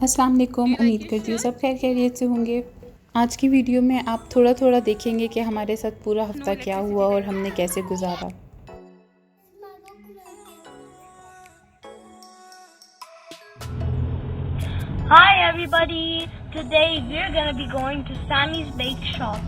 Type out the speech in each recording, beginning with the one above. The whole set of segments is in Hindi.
अस्सलाम वालेकुम। उम्मीद करती हूँ सब खैर खैरियत से होंगे। आज की वीडियो में आप थोड़ा थोड़ा देखेंगे कि हमारे साथ पूरा हफ्ता क्या हुआ और हमने कैसे गुजारा। Hi everybody! Today we're gonna be going to Sammy's Bake Shop.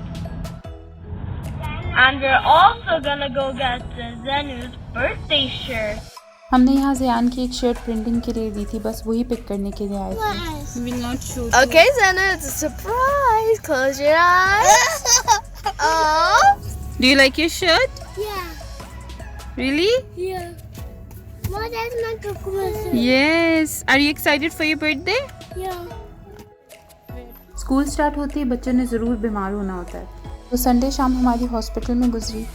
And we're also gonna go get Zenu's birthday shirt. हमने यहाँ ज़यान की एक शर्ट प्रिंटिंग के लिए दी थी, बस वही पिक करने के लिए आए थे। Will not show you. Okay, Zena, it's a surprise. Close your eyes. Oh. Do you like your shirt? Yeah, Really? yeah. What is my coconut? Yes. Are you excited for your birthday? Yeah. School start होते ही बच्चों ने ज़रूर बीमार होना होता है, तो संडे शाम हमारी हॉस्पिटल में गुजरी।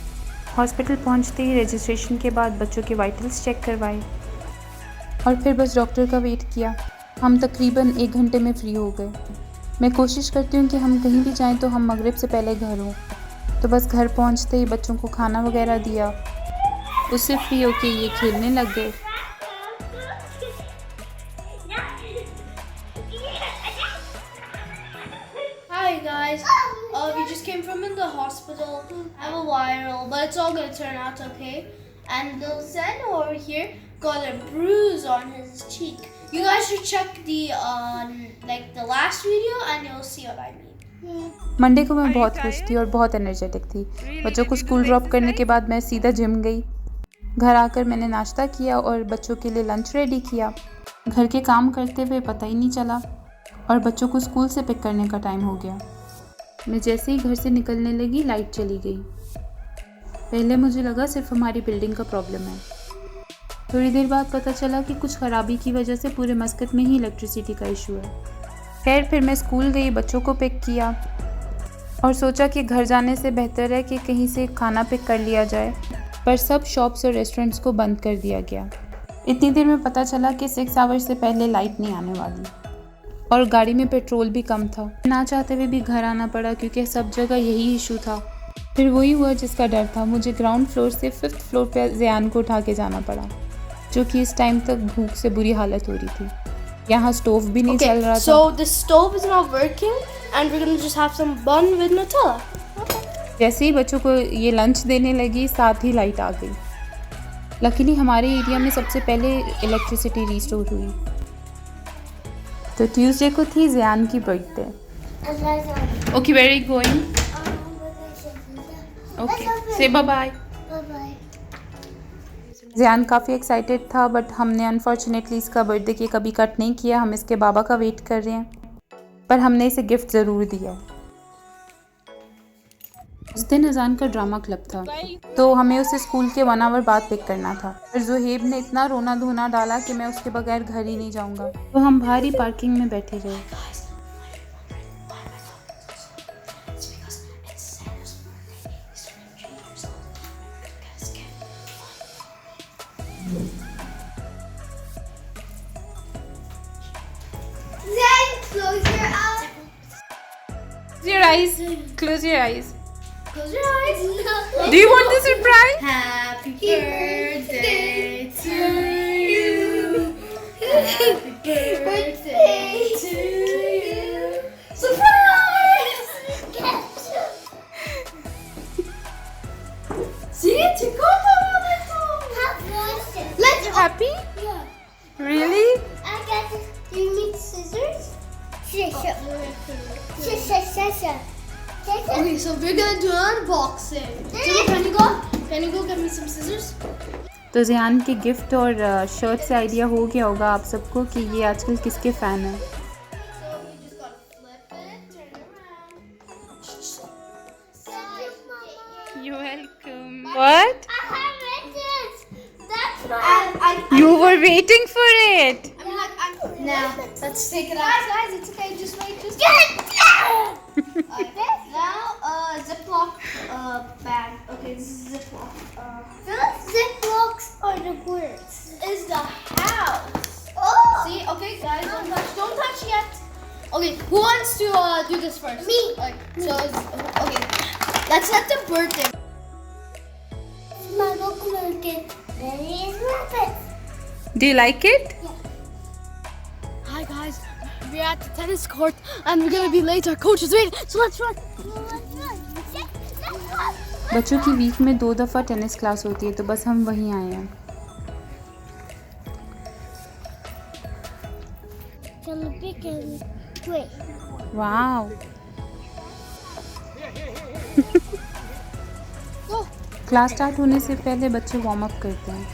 हॉस्पिटल पहुंचते ही रजिस्ट्रेशन के बाद बच्चों के वाइटल्स चेक करवाए और फिर बस डॉक्टर का वेट किया। हम तकरीबन 1 घंटे में फ्री हो गए। मैं कोशिश करती हूँ कि हम कहीं भी जाएं तो हम मगरिब से पहले घर हों, तो बस घर पहुँचते ही बच्चों को खाना वगैरह दिया, उससे फ्री होके ये खेलने लग गए। Hi guys. We just came from in the hospital. I have a viral, but it's all gonna turn out okay. And little Zeno over here got a bruise on his cheek. You guys should check the the last video and you'll see what I mean. Monday को मैं बहुत खुश थी और बहुत एनर्जेटिक थी। बच्चों को स्कूल ड्रॉप करने के बाद मैं सीधा जिम गई। घर आकर मैंने नाश्ता किया और बच्चों के लिए लंच रेडी किया। घर के काम करते हुए पता ही नहीं चला और बच्चों को स्कूल से पिक करने का टाइम हो गया। मैं जैसे ही घर से निकलने लगी लाइट चली गई। पहले मुझे लगा सिर्फ हमारी बिल्डिंग का प्रॉब्लम है। थोड़ी देर बाद पता चला कि कुछ ख़राबी की वजह से पूरे मस्कत में ही इलेक्ट्रिसिटी का इशू है। खैर फिर मैं स्कूल गई, बच्चों को पिक किया और सोचा कि घर जाने से बेहतर है कि कहीं से खाना पिक कर लिया जाए, पर सब शॉप्स और रेस्टोरेंट्स को बंद कर दिया गया। इतनी देर में पता चला कि 6 आवर्स से पहले लाइट नहीं आने वाली और गाड़ी में पेट्रोल भी कम था। ना चाहते हुए भी घर आना पड़ा क्योंकि सब जगह यही इशू था। फिर वही हुआ जिसका डर था, मुझे ग्राउंड फ्लोर से 5th फ्लोर पे ज़यान को उठा के जाना पड़ा, जो कि इस टाइम तक भूख से बुरी हालत हो रही थी। यहाँ स्टोव भी नहीं चल रहा था। So the stove is not working and we're gonna just have some bun with Nutella. जैसे ही बच्चों को ये लंच देने लगी साथ ही लाइट आ गई। लकीली हमारे एरिया में सबसे पहले इलेक्ट्रिसिटी रिस्टोर हुई। तो ट्यूसडे को थी ज़यान की birthday. Okay, where are you going? Okay, say bye bye. Bye-bye. Zayan काफ़ी एक्साइटेड था, बट हमने अनफॉर्चुनेटली इसका बर्थडे केक अभी कट नहीं किया। हम इसके बाबा का वेट कर रहे हैं, पर हमने इसे गिफ्ट ज़रूर दिया। उस दिन अजान का ड्रामा क्लब था, तो हमें उसे स्कूल के 1 आवर बाद पिक करना था। फिर ज़ुहेब ने इतना रोना धोना डाला कि मैं उसके बगैर घर ही नहीं जाऊंगा, तो हम बाहर ही पार्किंग में बैठे रहे। Then close your eyes. Your eyes, close your eyes. Close your eyes. Do you want the surprise? Happy birthday to you. Happy birthday to you. Surprise! See, chico, let's happy. Yeah. Really? I got this. Do you need scissors? Scissors. Okay, so we're gonna do an unboxing. Jimmy, can you go get me some scissors? तो ज़यान के गिफ्ट और शर्ट से आइडिया हो गया होगा आप सबको कि ये आजकल किसके फ़ैन हैं। So we just gotta flip it, turn it around. You're welcome. What? I have it. That's why. You were waiting for it. Now, let's take it out. Guys, it's okay. Just wait. Just now, Ziploc bag. Okay, this is Ziploc. Those Ziplocs are the worst. Is the house. Oh. See, okay, guys, don't touch yet. Okay, who wants to do this first? Me. So, okay, let's let the birthday. My coconut cake. There is rabbit. Do you like it? Hi guys, we're at the tennis court and we're gonna be late. Our coach is waiting, so let's run. बच्चों की वीक में 2 दफ़ा टेनिस क्लास होती है, तो बस हम वहीं आए हैं। वाओ। क्लास स्टार्ट होने से पहले बच्चे वार्म अप करते हैं।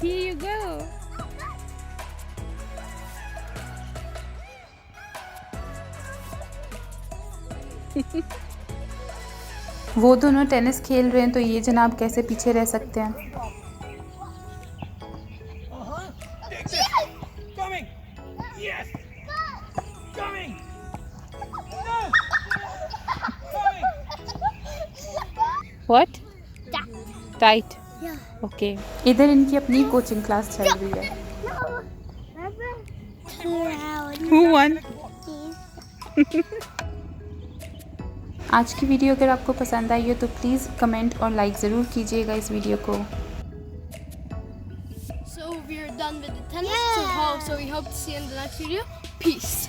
Here you go. वो दोनों टेनिस खेल रहे हैं, तो ये जनाब कैसे पीछे रह सकते हैं। Coming! Yes! Coming! No! Coming! What? Tight. Okay. इधर इनकी अपनी कोचिंग क्लास चल रही है। Who won? आज की वीडियो अगर आपको पसंद आई हो तो प्लीज़ कमेंट और लाइक ज़रूर कीजिएगा इस वीडियो को। So we're done with the tennis. So we hope to see you in the next video. Peace.